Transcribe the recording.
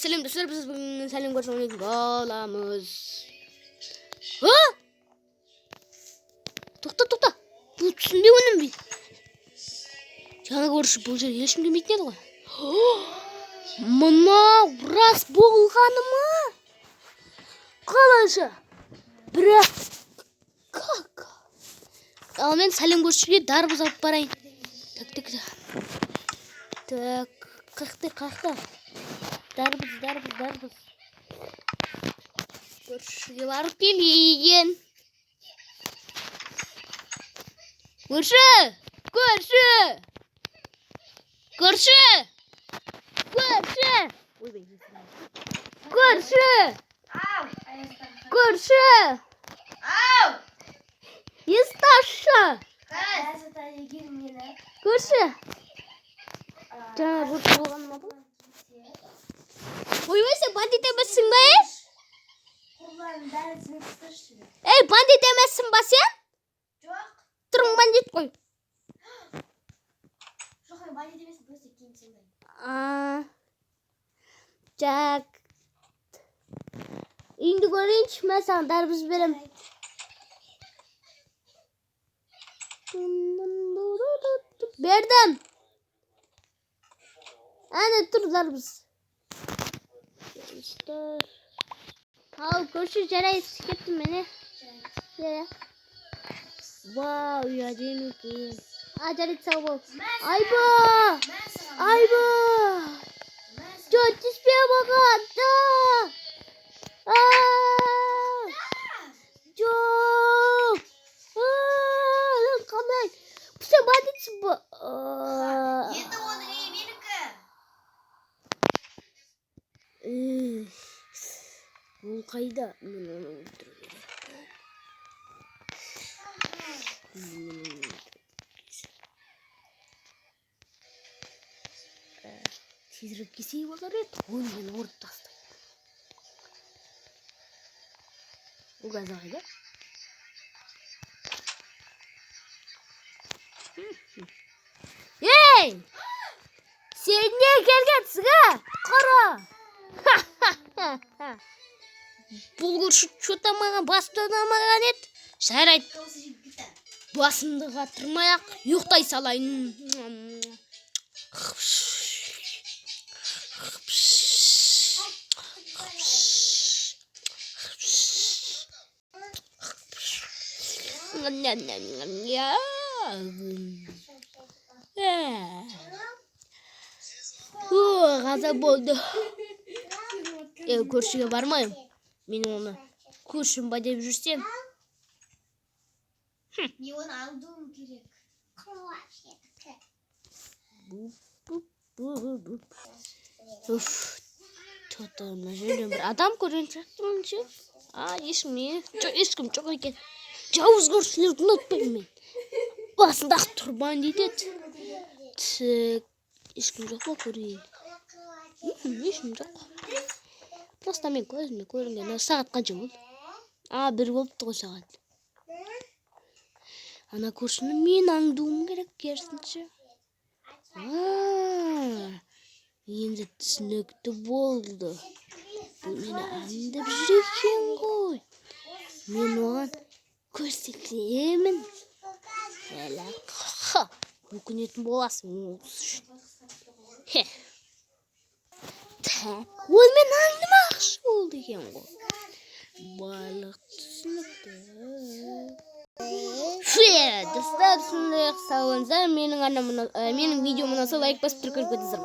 сәлем достар, біз бүгін сәлем көрсететін боламыз. Тоқта. Бұл түсінбей өнім бе? Жаңа көрші бұл жер ешкім демейтін еді ғой. Мына рас болғаны ма? Қалайша? Бірақ как? Ал мен сәлем көршіге дарбыз алып барайын. Так, қақта. Дарбыз. Көршіге барып келейін. Көрші! Есташы! Көрші! Жаңа бұрт болған ма бұл? Ойбай, сен бандит емессің ба, Ей, бандит емессің ба сен? Жоқ. Тұрың бандит қой. Жоқ, мен бандит емессің, просто кемсің бай. Жак. Үйіңді көрейінші, мен саған дарбыз берем. Бердім. Әне тұр дарбыз. Ал, көрші жарайыз кеттім мені. Вау, әдемі екен. Жарайды, сау бол. Айба! Жоқ, түспе маған. Жоқ. Қандай? Бұл сен бандитсің ба? Енді оның үйі менікі. Ол қайда? Мен оны өлтіру керек. Тезірек кесейіп алар еді, оны мен ұрып тастайды. Ол қазір қайда? Ей! Сен не келгенсің, қара? Бұл көрші что-то маған бастамаған еді. Жарайды. Басымды қатырмай-ақ ұйықтай салайын. Қаза болды. Көршіге бармайым. Мен оны көршім ба деп жүрсем. Не оны алдуым керек. Мына жерден бір адам көрген сияқтымын ше. Ешкім жоқ екен. Жауыз көршілерді ұнатпаймын мен. Басындағы тұрбан дейді. Ешкім жоқ па көрейін? Ешкім жоқ. Просто мен көзімде көрінген. Сағат қанша болды? Бір болыпты ғой сағат. Ана көршіні мен аңдуым керек керісінше. Енді түсінікті болды. Бұл мені аңдып жүр екен ғой. Мен оған көрсетемін. Өкінетін боласың осы үшін. Ол мен аңдымақшы болды екен ғой. Барлық түсінікті. Достар, сондай-ақ сау болыңыздар. Менің видеома ұнаса лайк басып тұрып көрсетіңіздер.